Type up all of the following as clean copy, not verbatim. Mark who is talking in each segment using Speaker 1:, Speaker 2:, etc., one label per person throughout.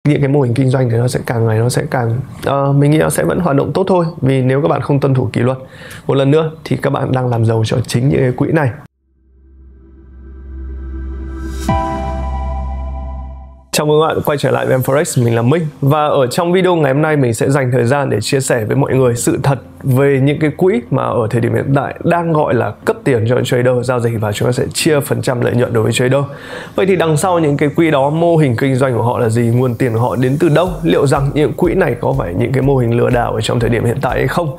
Speaker 1: những cái mô hình kinh doanh thì nó sẽ càng ngày nó sẽ càng mình nghĩ nó sẽ vẫn hoạt động tốt thôi, vì nếu các bạn không tuân thủ kỷ luật một lần nữa thì các bạn đang làm giàu cho chính những cái quỹ này. Chào mừng các bạn quay trở lại với Forex, mình là Minh. Và ở trong video ngày hôm nay mình sẽ dành thời gian để chia sẻ với mọi người sự thật về những cái quỹ mà ở thời điểm hiện tại đang gọi là cấp tiền cho trader giao dịch, và chúng ta sẽ chia phần trăm lợi nhuận đối với trader. Vậy thì đằng sau những cái quỹ đó, mô hình kinh doanh của họ là gì, nguồn tiền của họ đến từ đâu, liệu rằng những quỹ này có phải những cái mô hình lừa đảo ở trong thời điểm hiện tại hay không?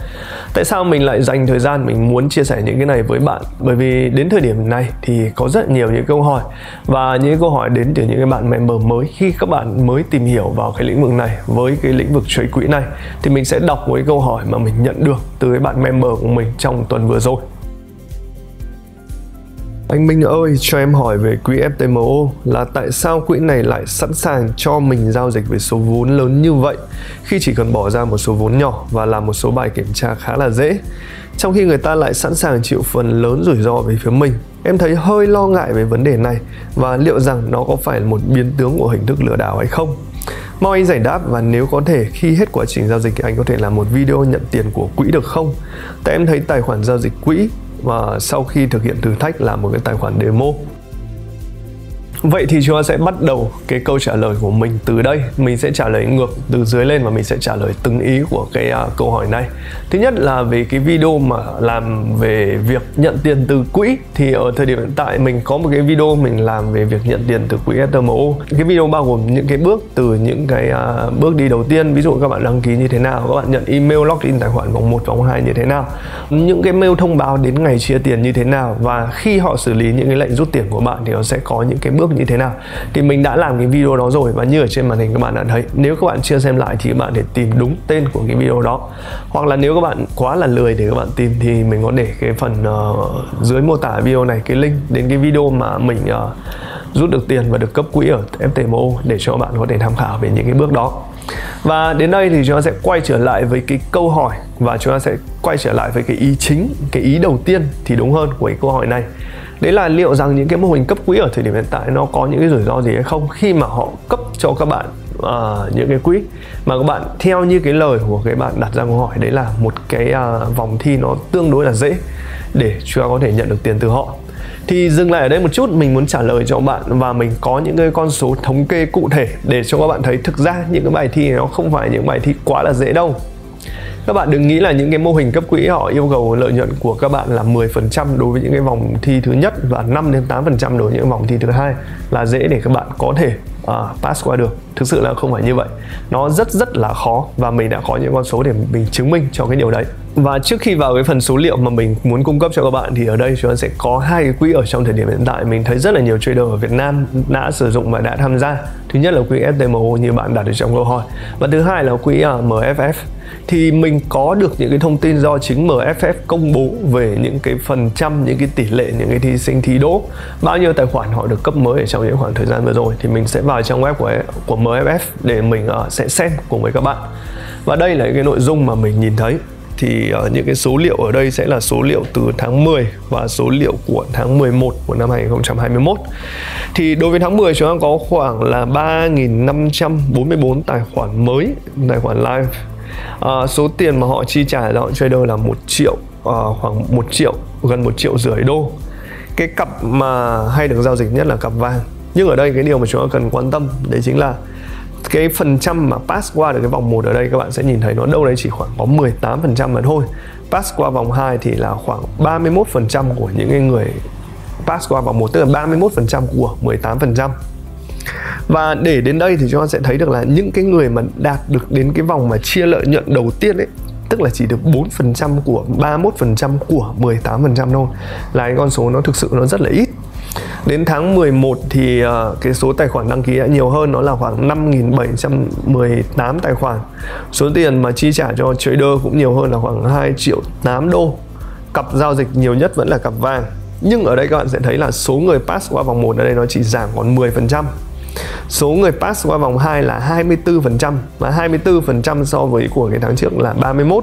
Speaker 1: Tại sao mình lại dành thời gian mình muốn chia sẻ những cái này với bạn? Bởi vì đến thời điểm này thì có rất nhiều những câu hỏi, và những câu hỏi đến từ những cái bạn member mới khi các bạn mới tìm hiểu vào cái lĩnh vực này, với cái lĩnh vực trade quỹ này, thì mình sẽ đọc một cái câu hỏi mà mình nhận được từ cái bạn member của mình trong tuần vừa rồi. Anh Minh ơi, cho em hỏi về quỹ FTMO là tại sao quỹ này lại sẵn sàng cho mình giao dịch với số vốn lớn như vậy, khi chỉ cần bỏ ra một số vốn nhỏ và làm một số bài kiểm tra khá là dễ, trong khi người ta lại sẵn sàng chịu phần lớn rủi ro về phía mình. Em thấy hơi lo ngại về vấn đề này, và liệu rằng nó có phải là một biến tướng của hình thức lừa đảo hay không? Mong anh giải đáp, và nếu có thể khi hết quá trình giao dịch thì anh có thể làm một video nhận tiền của quỹ được không? Tại em thấy tài khoản giao dịch quỹ và sau khi thực hiện thử thách là một cái tài khoản demo. Vậy thì chúng ta sẽ bắt đầu cái câu trả lời của mình từ đây. Mình sẽ trả lời ngược từ dưới lên và mình sẽ trả lời từng ý của cái câu hỏi này. Thứ nhất là về cái video mà làm về việc nhận tiền từ quỹ, thì ở thời điểm hiện tại mình có một cái video mình làm về việc nhận tiền từ quỹ FTMO. Cái video bao gồm những cái bước từ những cái bước đi đầu tiên, ví dụ các bạn đăng ký như thế nào, các bạn nhận email login tài khoản vòng 1, vòng 2 như thế nào, những cái mail thông báo đến ngày chia tiền như thế nào, và khi họ xử lý những cái lệnh rút tiền của bạn thì nó sẽ có những cái bước như thế nào. Thì mình đã làm cái video đó rồi, và như ở trên màn hình các bạn đã thấy. Nếu các bạn chưa xem lại thì các bạn thể tìm đúng tên của cái video đó, hoặc là nếu các bạn quá là lười để các bạn tìm thì mình có để cái phần dưới mô tả video này cái link đến cái video mà mình rút được tiền và được cấp quỹ ở FTMO để cho bạn có thể tham khảo về những cái bước đó. Và đến đây thì chúng ta sẽ quay trở lại với cái câu hỏi, và chúng ta sẽ quay trở lại với cái ý chính, cái ý đầu tiên thì đúng hơn của cái câu hỏi này. Đấy là liệu rằng những cái mô hình cấp quỹ ở thời điểm hiện tại nó có những cái rủi ro gì hay không, khi mà họ cấp cho các bạn những cái quỹ mà các bạn theo như cái lời của cái bạn đặt ra câu hỏi, đấy là một cái vòng thi nó tương đối là dễ để chúng ta có thể nhận được tiền từ họ. Thì dừng lại ở đây một chút, mình muốn trả lời cho bạn, và mình có những cái con số thống kê cụ thể để cho các bạn thấy thực ra những cái bài thi này nó không phải những bài thi quá là dễ đâu. Các bạn đừng nghĩ là những cái mô hình cấp quỹ họ yêu cầu lợi nhuận của các bạn là 10% đối với những cái vòng thi thứ nhất và 5-8% đối với những vòng thi thứ hai là dễ để các bạn có thể pass qua được. Thực sự là không phải như vậy. Nó rất là khó, và mình đã có những con số để mình chứng minh cho cái điều đấy. Và trước khi vào cái phần số liệu mà mình muốn cung cấp cho các bạn, thì ở đây chúng ta sẽ có hai cái quỹ ở trong thời điểm hiện tại mình thấy rất là nhiều trader ở Việt Nam đã sử dụng và đã tham gia. Thứ nhất là quỹ FTMO như bạn đặt ở trong câu hỏi, và thứ hai là quỹ MFF. Thì mình có được những cái thông tin do chính MFF công bố về những cái phần trăm, những cái tỷ lệ những cái thí sinh thi đỗ, bao nhiêu tài khoản họ được cấp mới ở trong những khoảng thời gian vừa rồi. Thì mình sẽ vào trang web của MFF để mình sẽ xem cùng với các bạn. Và đây là cái nội dung mà mình nhìn thấy. Thì những cái số liệu ở đây sẽ là số liệu từ tháng 10 và số liệu của tháng 11 của năm 2021. Thì đối với tháng 10 chúng ta có khoảng là 3.544 tài khoản mới, tài khoản live. Số tiền mà họ chi trả cho họ trader là 1 triệu, khoảng 1 triệu, gần 1,5 triệu đô. Cái cặp mà hay được giao dịch nhất là cặp vàng. Nhưng ở đây cái điều mà chúng ta cần quan tâm đấy chính là cái phần trăm mà pass qua được cái vòng 1 ở đây, các bạn sẽ nhìn thấy nó đâu đấy chỉ khoảng có 18% mà thôi. Pass qua vòng 2 thì là khoảng 31% của những cái người pass qua vòng 1, tức là 31% của 18%. Và để đến đây thì chúng ta sẽ thấy được là những cái người mà đạt được đến cái vòng mà chia lợi nhuận đầu tiên ấy, tức là chỉ được 4% của 31% của 18% thôi, là cái con số nó thực sự nó rất là ít. Đến tháng 11 thì cái số tài khoản đăng ký đã nhiều hơn, nó là khoảng 5.718 tài khoản. Số tiền mà chi trả cho trader cũng nhiều hơn là khoảng 2,8 triệu đô. Cặp giao dịch nhiều nhất vẫn là cặp vàng. Nhưng ở đây các bạn sẽ thấy là số người pass qua vòng 1 ở đây nó chỉ giảm còn 10%. Số người pass qua vòng 2 là 24%, và 24% so với của cái tháng trước là 31%.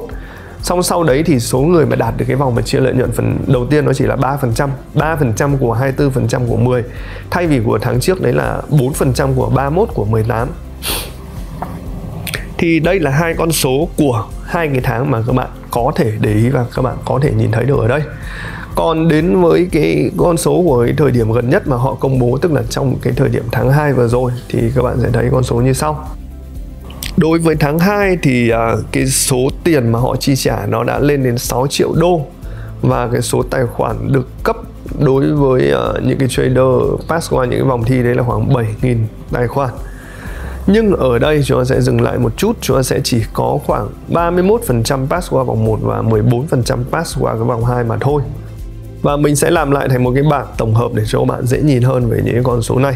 Speaker 1: Xong sau đấy thì số người mà đạt được cái vòng mà chia lợi nhuận phần đầu tiên nó chỉ là 3%, 3% của 24% của 10, thay vì của tháng trước đấy là 4% của 31 của 18. Thì đây là hai con số của hai cái tháng mà các bạn có thể để ý và các bạn có thể nhìn thấy được ở đây. Còn đến với cái con số của cái thời điểm gần nhất mà họ công bố, tức là trong cái thời điểm tháng 2 vừa rồi, thì các bạn sẽ thấy con số như sau. Đối với tháng 2 thì cái số tiền mà họ chi trả nó đã lên đến 6 triệu đô. Và cái số tài khoản được cấp đối với những cái trader pass qua những cái vòng thi đấy là khoảng 7.000 tài khoản. Nhưng ở đây chúng ta sẽ dừng lại một chút, chúng ta sẽ chỉ có khoảng 31% pass qua vòng 1 và 14% pass qua cái vòng 2 mà thôi. Và mình sẽ làm lại thành một cái bảng tổng hợp để cho các bạn dễ nhìn hơn về những cái con số này.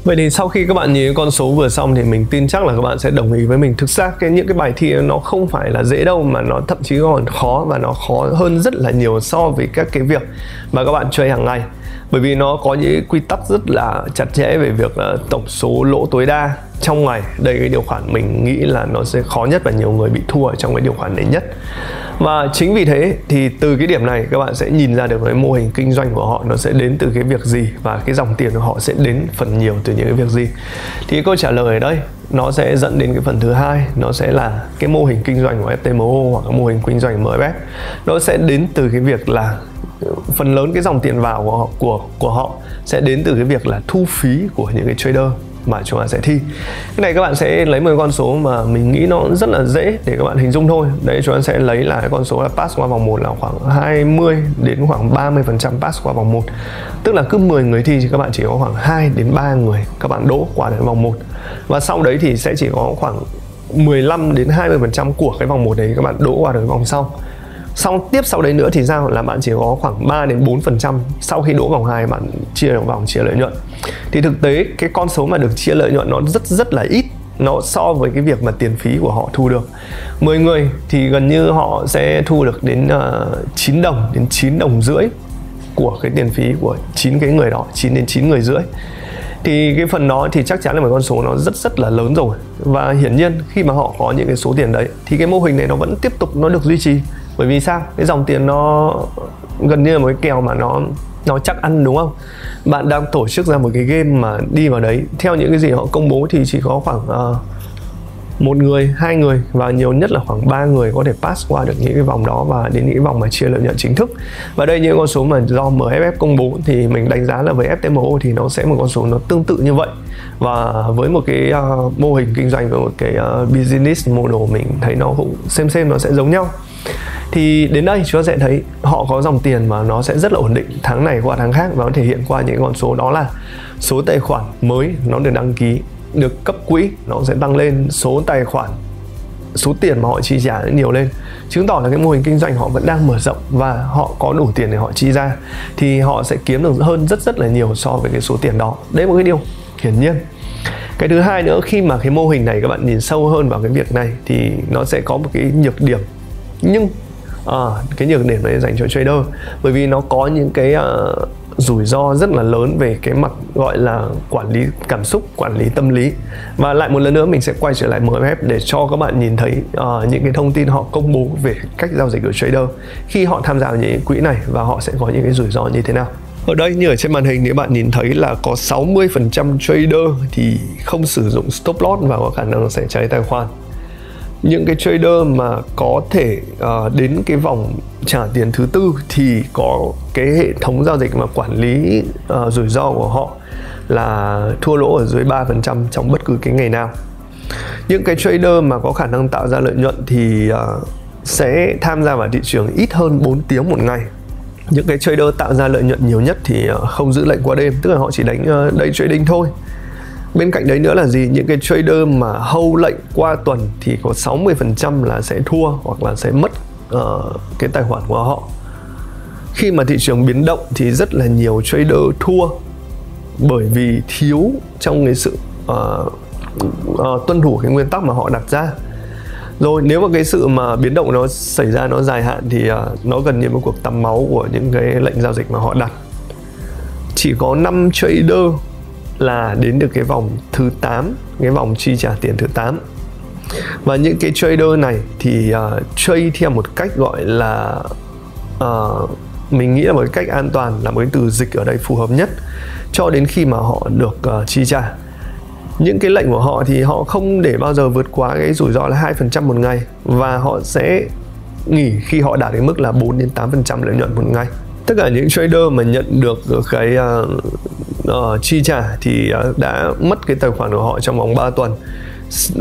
Speaker 1: Vậy thì sau khi các bạn nhìn con số vừa xong thì mình tin chắc là các bạn sẽ đồng ý với mình. Thực ra những cái bài thi nó không phải là dễ đâu, mà nó thậm chí còn khó, và nó khó hơn rất là nhiều so với các cái việc mà các bạn chơi hàng ngày. Bởi vì nó có những quy tắc rất là chặt chẽ về việc tổng số lỗ tối đa trong ngày. Đây cái điều khoản mình nghĩ là nó sẽ khó nhất và nhiều người bị thua ở trong cái điều khoản này nhất. Và chính vì thế thì từ cái điểm này các bạn sẽ nhìn ra được cái mô hình kinh doanh của họ nó sẽ đến từ cái việc gì, và cái dòng tiền của họ sẽ đến phần nhiều từ những cái việc gì. Thì câu trả lời ở đây nó sẽ dẫn đến cái phần thứ hai, nó sẽ là cái mô hình kinh doanh của FTMO hoặc cái mô hình kinh doanh MFS. Nó sẽ đến từ cái việc là phần lớn cái dòng tiền vào của họ sẽ đến từ cái việc là thu phí của những cái trader mà chúng ta sẽ thi. Cái này các bạn sẽ lấy một con số mà mình nghĩ nó rất là dễ để các bạn hình dung thôi. Đấy, chúng ta sẽ lấy là cái con số là pass qua vòng 1 là khoảng 20 đến khoảng 30% pass qua vòng 1. Tức là cứ 10 người thi thì các bạn chỉ có khoảng 2 đến 3 người các bạn đỗ qua đến vòng 1. Và sau đấy thì sẽ chỉ có khoảng 15 đến 20% của cái vòng 1 đấy các bạn đỗ qua được vòng sau. Tiếp sau đấy nữa thì sao, là bạn chỉ có khoảng 3 đến 4% sau khi đỗ vòng 2 bạn chia được vòng chia lợi nhuận. Thì thực tế cái con số mà được chia lợi nhuận nó rất là ít, nó so với cái việc mà tiền phí của họ thu được. 10 người thì gần như họ sẽ thu được đến 9 đồng đến 9 đồng rưỡi của cái tiền phí của 9 cái người đó, 9 đến 9 người rưỡi. Thì cái phần đó thì chắc chắn là một con số nó rất là lớn rồi. Và hiển nhiên khi mà họ có những cái số tiền đấy thì cái mô hình này nó vẫn tiếp tục nó được duy trì. Bởi vì sao? Cái dòng tiền nó gần như là một cái kèo mà nó chắc ăn, đúng không? Bạn đang tổ chức ra một cái game mà đi vào đấy, theo những cái gì họ công bố thì chỉ có khoảng 1 người, 2 người và nhiều nhất là khoảng 3 người có thể pass qua được những cái vòng đó và đến những cái vòng mà chia lợi nhuận chính thức. Và đây những con số mà do MFF công bố thì mình đánh giá là với FTMO thì nó sẽ một con số nó tương tự như vậy. Và với một cái mô hình kinh doanh, với một cái business model mình thấy nó cũng xem nó sẽ giống nhau. Thì đến đây chúng ta sẽ thấy họ có dòng tiền mà nó sẽ rất là ổn định tháng này qua tháng khác, và nó thể hiện qua những con số đó là số tài khoản mới nó được đăng ký, được cấp quỹ nó sẽ tăng lên, số tài khoản, số tiền mà họ chi trả nhiều lên, chứng tỏ là cái mô hình kinh doanh họ vẫn đang mở rộng và họ có đủ tiền để họ chi ra, thì họ sẽ kiếm được hơn rất là nhiều so với cái số tiền đó. Đấy là một cái điều hiển nhiên. Cái thứ hai nữa, khi mà cái mô hình này các bạn nhìn sâu hơn vào cái việc này thì nó sẽ có một cái nhược điểm, nhưng cái nhược điểm này dành cho trader, bởi vì nó có những cái rủi ro rất là lớn về cái mặt gọi là quản lý cảm xúc, quản lý tâm lý. Và lại một lần nữa mình sẽ quay trở lại MFF để cho các bạn nhìn thấy những cái thông tin họ công bố về cách giao dịch của trader khi họ tham gia vào những quỹ này, và họ sẽ có những cái rủi ro như thế nào. Ở đây như ở trên màn hình thì bạn nhìn thấy là có 60% trader thì không sử dụng stop loss và có khả năng sẽ cháy tài khoản. Những cái trader mà có thể đến cái vòng trả tiền thứ tư thì có cái hệ thống giao dịch mà quản lý rủi ro của họ là thua lỗ ở dưới 3% trong bất cứ cái ngày nào. Những cái trader mà có khả năng tạo ra lợi nhuận thì sẽ tham gia vào thị trường ít hơn 4 tiếng một ngày. Những cái trader tạo ra lợi nhuận nhiều nhất thì không giữ lệnh qua đêm, tức là họ chỉ đánh day trading thôi. Bên cạnh đấy nữa là gì? Những cái trader mà hold lệnh qua tuần thì có 60% là sẽ thua hoặc là sẽ mất cái tài khoản của họ. Khi mà thị trường biến động thì rất là nhiều trader thua bởi vì thiếu trong cái sự tuân thủ cái nguyên tắc mà họ đặt ra. Rồi nếu mà cái sự mà biến động nó xảy ra nó dài hạn thì nó gần như một cuộc tắm máu của những cái lệnh giao dịch mà họ đặt. Chỉ có 5 trader là đến được cái vòng thứ 8, cái vòng chi trả tiền thứ 8. Và những cái trader này thì trade theo một cách gọi là mình nghĩ là một cái cách an toàn, là một cái từ dịch ở đây phù hợp nhất, cho đến khi mà họ được chi trả. những cái lệnh của họ thì họ không để bao giờ vượt quá cái rủi ro là 2% một ngày, và họ sẽ nghỉ khi họ đạt đến mức là 4 đến 8% lợi nhuận một ngày. Tất cả những trader mà nhận được cái chi trả thì đã mất cái tài khoản của họ trong vòng 3 tuần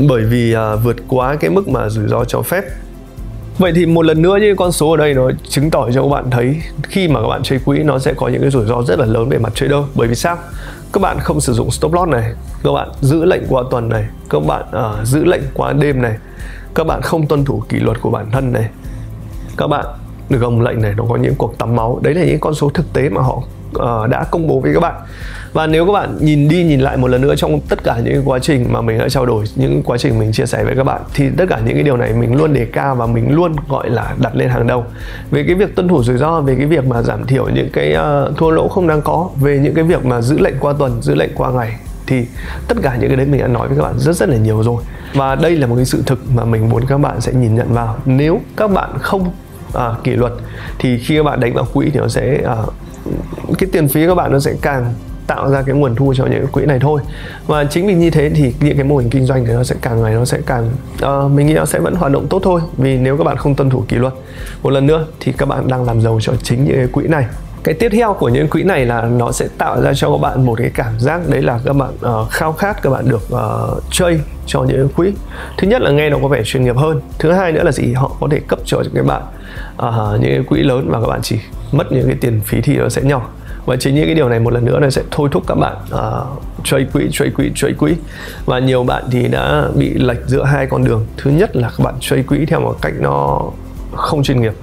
Speaker 1: bởi vì vượt quá cái mức mà rủi ro cho phép. Vậy thì một lần nữa những con số ở đây nó chứng tỏ cho các bạn thấy khi mà các bạn chơi quỹ nó sẽ có những cái rủi ro rất là lớn về mặt trader. Bởi vì sao? Các bạn không sử dụng stop loss này, các bạn giữ lệnh qua tuần này, các bạn giữ lệnh qua đêm này, các bạn không tuân thủ kỷ luật của bản thân này, các bạn gồng lệnh này, nó có những cuộc tắm máu. Đấy là những con số thực tế mà họ đã công bố với các bạn. Và nếu các bạn nhìn đi nhìn lại một lần nữa trong tất cả những quá trình mà mình đã trao đổi, những quá trình mình chia sẻ với các bạn, thì tất cả những cái điều này mình luôn đề cao và mình luôn gọi là đặt lên hàng đầu. Về cái việc tuân thủ rủi ro, về cái việc mà giảm thiểu những cái thua lỗ không đáng có, về những cái việc mà giữ lệnh qua tuần, giữ lệnh qua ngày, thì tất cả những cái đấy mình đã nói với các bạn rất là nhiều rồi. Và đây là một cái sự thực mà mình muốn các bạn sẽ nhìn nhận vào. Nếu các bạn không kỷ luật thì khi các bạn đánh vào quỹ thì nó sẽ cái tiền phí các bạn nó sẽ càng tạo ra cái nguồn thu cho những quỹ này thôi. Và chính vì như thế thì những cái mô hình kinh doanh thì nó sẽ càng ngày nó sẽ càng mình nghĩ nó sẽ vẫn hoạt động tốt thôi. Vì nếu các bạn không tuân thủ kỷ luật một lần nữa thì các bạn đang làm giàu cho chính những cái quỹ này. Cái tiếp theo của những quỹ này là nó sẽ tạo ra cho các bạn một cái cảm giác đấy là các bạn khao khát các bạn được chơi cho những quỹ. Thứ nhất là nghe nó có vẻ chuyên nghiệp hơn. Thứ hai nữa là gì? Họ có thể cấp cho các bạn những cái quỹ lớn và các bạn chỉ mất những cái tiền phí thì nó sẽ nhỏ. Và chính những cái điều này một lần nữa nó sẽ thôi thúc các bạn trade quỹ. Và nhiều bạn thì đã bị lệch giữa hai con đường. Thứ nhất là các bạn trade quỹ theo một cách nó không chuyên nghiệp,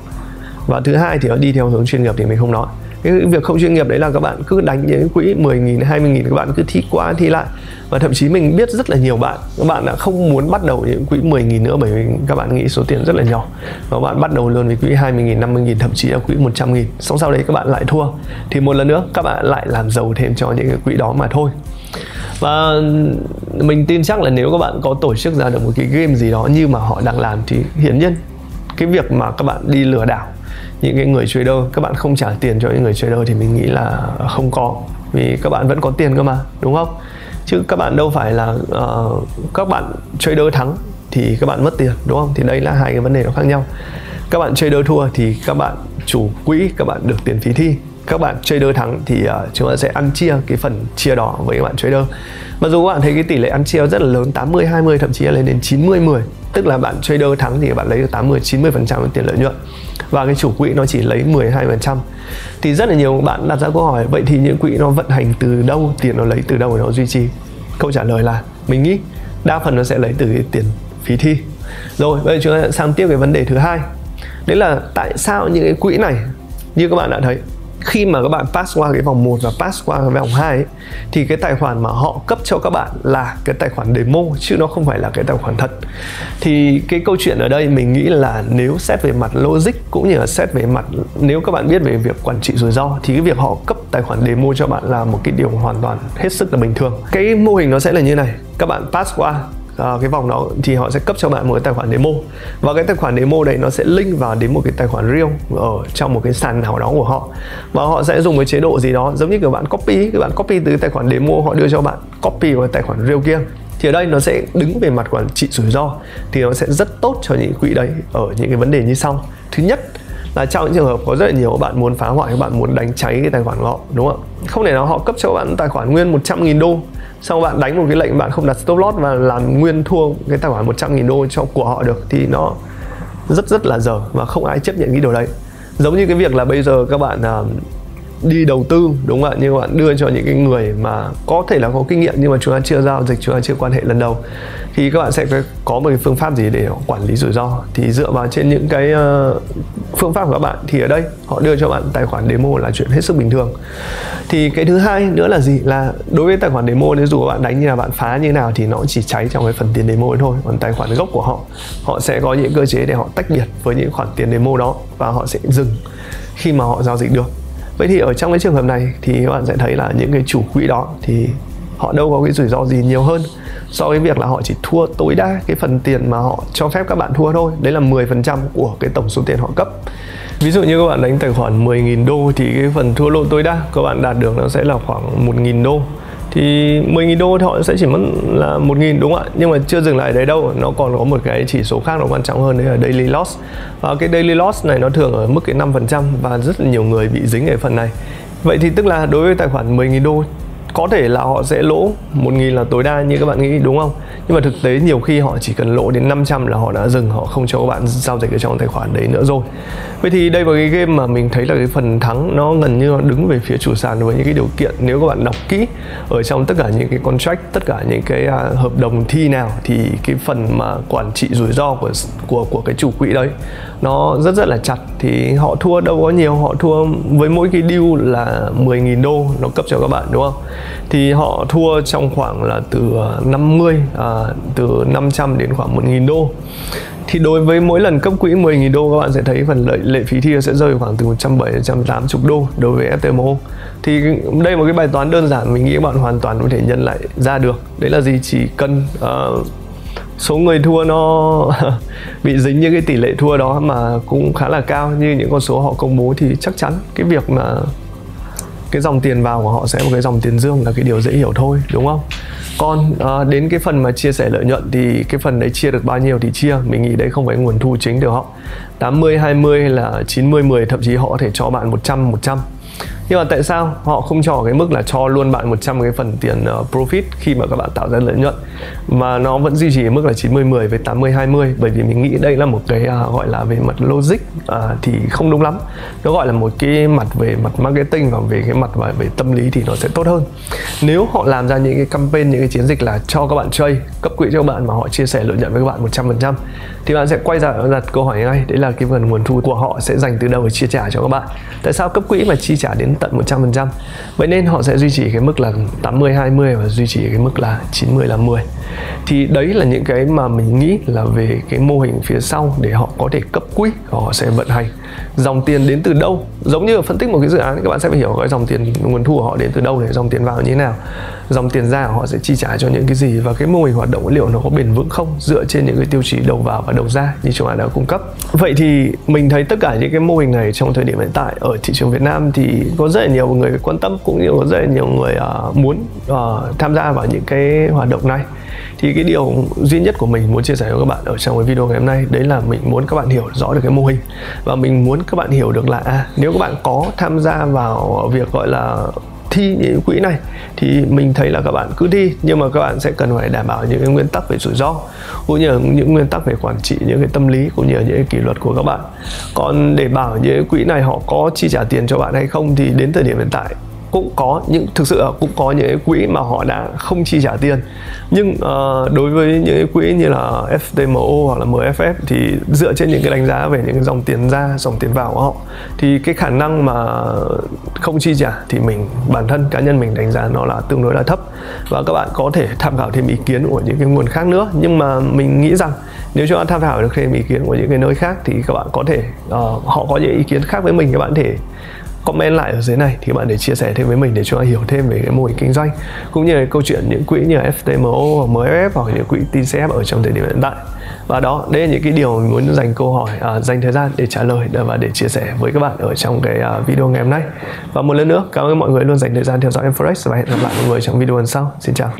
Speaker 1: và thứ hai thì nó đi theo hướng chuyên nghiệp thì mình không nói. Cái việc không chuyên nghiệp đấy là các bạn cứ đánh những quỹ 10.000, 20.000, các bạn cứ thi qua thi lại. Và thậm chí mình biết rất là nhiều bạn, các bạn đã không muốn bắt đầu những quỹ 10.000 nữa bởi vì các bạn nghĩ số tiền rất là nhỏ. Và bạn bắt đầu luôn với quỹ 20.000, 50.000, thậm chí là quỹ 100.000. Xong sau đấy các bạn lại thua. Thì một lần nữa các bạn lại làm giàu thêm cho những cái quỹ đó mà thôi. Và mình tin chắc là nếu các bạn có tổ chức ra được một cái game gì đó như mà họ đang làm thì hiển nhiên cái việc mà các bạn đi lừa đảo những cái người trader, các bạn không trả tiền cho những người trader thì mình nghĩ là không có. Vì các bạn vẫn có tiền cơ mà, đúng không? Chứ các bạn đâu phải là các bạn trader thắng thì các bạn mất tiền, đúng không? Thì đây là hai cái vấn đề nó khác nhau. Các bạn trader thua thì các bạn chủ quỹ các bạn được tiền phí thi. Các bạn trader thắng thì chúng ta sẽ ăn chia cái phần chia đó với các bạn trader. Mặc dù các bạn thấy cái tỷ lệ ăn chia rất là lớn, 80-20, thậm chí là lên đến 90-10. Tức là bạn trader thắng thì bạn lấy được 80-90% tiền lợi nhuận, và cái chủ quỹ nó chỉ lấy 12%. Thì rất là nhiều bạn đặt ra câu hỏi, vậy thì những quỹ nó vận hành từ đâu, tiền nó lấy từ đâu để nó duy trì? Câu trả lời là mình nghĩ đa phần nó sẽ lấy từ cái tiền phí thi. Rồi bây giờ chúng ta sang tiếp cái vấn đề thứ hai. Đấy là tại sao những cái quỹ này, như các bạn đã thấy, khi mà các bạn pass qua cái vòng 1 và pass qua cái vòng 2 ấy, thì cái tài khoản mà họ cấp cho các bạn là cái tài khoản demo chứ nó không phải là cái tài khoản thật. Thì cái câu chuyện ở đây mình nghĩ là nếu xét về mặt logic cũng như là xét về mặt nếu các bạn biết về việc quản trị rủi ro thì cái việc họ cấp tài khoản demo cho bạn là một cái điều hoàn toàn hết sức là bình thường. Cái mô hình nó sẽ là như này, các bạn pass qua cái vòng đó thì họ sẽ cấp cho bạn một cái tài khoản demo, và cái tài khoản demo đấy nó sẽ link vào đến một cái tài khoản real ở trong một cái sàn nào đó của họ, và họ sẽ dùng cái chế độ gì đó giống như các bạn copy từ cái tài khoản demo họ đưa cho bạn copy vào cái tài khoản real kia. Thì ở đây nó sẽ đứng về mặt quản trị rủi ro thì nó sẽ rất tốt cho những quỹ đấy ở những cái vấn đề như sau. Thứ nhất là trong những trường hợp có rất là nhiều bạn muốn phá hoại, các bạn muốn đánh cháy cái tài khoản của họ, đúng không ạ? Không thể nào họ cấp cho bạn tài khoản nguyên 100.000 đô, sau bạn đánh một cái lệnh bạn không đặt stop loss và làm nguyên thua cái tài khoản 100.000 đô của họ được, thì nó rất là dở và không ai chấp nhận cái điều đấy. Giống như cái việc là bây giờ các bạn đi đầu tư, đúng không ạ? Nhưng bạn đưa cho những cái người mà có thể là có kinh nghiệm nhưng mà chúng ta chưa giao dịch, chúng ta chưa quan hệ lần đầu, thì các bạn sẽ có một cái phương pháp gì để quản lý rủi ro. Thì dựa vào trên những cái phương pháp của các bạn thì ở đây họ đưa cho bạn tài khoản demo là chuyện hết sức bình thường. Thì cái thứ hai nữa là gì? Là đối với tài khoản demo, nếu dù các bạn đánh như là bạn phá như nào thì nó chỉ cháy trong cái phần tiền demo ấy thôi. Còn tài khoản gốc của họ sẽ có những cơ chế để họ tách biệt với những khoản tiền demo đó, và họ sẽ dừng khi mà họ giao dịch được. Vậy thì ở trong cái trường hợp này thì các bạn sẽ thấy là những cái chủ quỹ đó thì họ đâu có cái rủi ro gì nhiều hơn so với việc là họ chỉ thua tối đa cái phần tiền mà họ cho phép các bạn thua thôi. Đấy là 10% của cái tổng số tiền họ cấp. Ví dụ như các bạn đánh tài khoản 10.000 đô thì cái phần thua lỗ tối đa các bạn đạt được nó sẽ là khoảng 1.000 đô. thì 10.000 đô thì họ sẽ chỉ mất là 1.000, đúng không ạ? Nhưng mà chưa dừng lại đấy đâu, nó còn có một cái chỉ số khác nó quan trọng hơn, đấy là daily loss. Và cái daily loss này nó thường ở mức cái 5% và rất là nhiều người bị dính ở phần này. Vậy thì tức là đối với tài khoản 10.000 đô có thể là họ sẽ lỗ 1.000 là tối đa như các bạn nghĩ, đúng không? Nhưng mà thực tế nhiều khi họ chỉ cần lỗ đến 500 là họ đã dừng, họ không cho các bạn giao dịch ở trong tài khoản đấy nữa rồi. Vậy thì đây là cái game mà mình thấy là cái phần thắng nó gần như nó đứng về phía chủ sàn với những cái điều kiện. Nếu các bạn đọc kỹ ở trong tất cả những cái contract, tất cả những cái hợp đồng thi nào thì cái phần mà quản trị rủi ro của cái chủ quỹ đấy nó rất là chặt. Thì họ thua đâu có nhiều, họ thua với mỗi cái deal là 10.000 đô nó cấp cho các bạn, đúng không? Thì họ thua trong khoảng là từ 500 đến khoảng 1.000 đô. Thì đối với mỗi lần cấp quỹ 10.000 đô các bạn sẽ thấy phần lệ phí thi sẽ rơi khoảng từ 170 đến 180 đô đối với FTMO. Thì đây là một cái bài toán đơn giản, mình nghĩ các bạn hoàn toàn có thể nhân lại ra được. Đấy là gì? Chỉ cần số người thua nó bị dính những cái tỷ lệ thua đó mà cũng khá là cao như những con số họ công bố thì chắc chắn cái việc mà cái dòng tiền vào của họ sẽ một cái dòng tiền dương là cái điều dễ hiểu thôi, đúng không? Còn đến cái phần mà chia sẻ lợi nhuận thì cái phần đấy chia được bao nhiêu thì chia, mình nghĩ đấy không phải nguồn thu chính của họ. 80-20 hay là 90-10, thậm chí họ có thể cho bạn 100-100. Nhưng mà tại sao họ không cho cái mức là cho luôn bạn 100 cái phần tiền profit khi mà các bạn tạo ra lợi nhuận, mà nó vẫn duy trì mức là 90-10 với 80-20? Bởi vì mình nghĩ đây là một cái gọi là về mặt logic thì không đúng lắm. Nó gọi là một cái mặt về mặt marketing, và về cái mặt về tâm lý thì nó sẽ tốt hơn. Nếu họ làm ra những cái campaign, những cái chiến dịch là cho các bạn trade, cấp quỹ cho các bạn mà họ chia sẻ lợi nhuận với các bạn 100%, thì bạn sẽ quay ra đặt câu hỏi ngay, đấy là cái phần nguồn thu của họ sẽ dành từ đâu để chia trả cho các bạn. Tại sao cấp quỹ mà chi trả đến tận 100%? Vậy nên họ sẽ duy trì cái mức là 80-20 và duy trì cái mức là 90-10. Thì đấy là những cái mà mình nghĩ là về cái mô hình phía sau để họ có thể cấp quỹ, họ sẽ vận hành. Dòng tiền đến từ đâu? Giống như phân tích một cái dự án, các bạn sẽ phải hiểu cái dòng tiền, nguồn thu của họ đến từ đâu, để dòng tiền vào như thế nào, dòng tiền ra họ sẽ chi trả cho những cái gì, và cái mô hình hoạt động liệu nó có bền vững không, dựa trên những cái tiêu chí đầu vào và đầu ra như chúng ta đã cung cấp. Vậy thì mình thấy tất cả những cái mô hình này trong thời điểm hiện tại ở thị trường Việt Nam thì có rất là nhiều người quan tâm, cũng như có rất là nhiều người muốn tham gia vào những cái hoạt động này. Thì cái điều duy nhất của mình muốn chia sẻ với các bạn ở trong cái video ngày hôm nay, đấy là mình muốn các bạn hiểu rõ được cái mô hình, và mình muốn các bạn hiểu được là nếu các bạn có tham gia vào việc gọi là thi những quỹ này thì mình thấy là các bạn cứ thi, nhưng mà các bạn sẽ cần phải đảm bảo những cái nguyên tắc về rủi ro, cũng như là những nguyên tắc về quản trị, những cái tâm lý, cũng như là những cái kỷ luật của các bạn. Còn để bảo những cái quỹ này họ có chi trả tiền cho bạn hay không thì đến thời điểm hiện tại cũng có những, thực sự cũng có những cái quỹ mà họ đã không chi trả tiền. Nhưng đối với những cái quỹ như là FTMO hoặc là MFF thì dựa trên những cái đánh giá về những cái dòng tiền ra, dòng tiền vào của họ, thì cái khả năng mà không chi trả thì bản thân cá nhân mình đánh giá nó là tương đối là thấp. Và các bạn có thể tham khảo thêm ý kiến của những cái nguồn khác nữa, nhưng mà mình nghĩ rằng nếu chúng ta tham khảo được thêm ý kiến của những cái nơi khác thì các bạn có thể họ có những ý kiến khác với mình, các bạn thể comment lại ở dưới này thì các bạn để chia sẻ thêm với mình để chúng ta hiểu thêm về cái mô hình kinh doanh, cũng như là câu chuyện những quỹ như FTMO hoặc MFF hoặc những quỹ TCF ở trong thời điểm hiện tại. Và đó, đây là những cái điều mình muốn dành câu hỏi, dành thời gian để trả lời và để chia sẻ với các bạn ở trong cái video ngày hôm nay. Và một lần nữa, cảm ơn mọi người luôn dành thời gian theo dõi em Forex, và hẹn gặp lại mọi người trong video lần sau. Xin chào.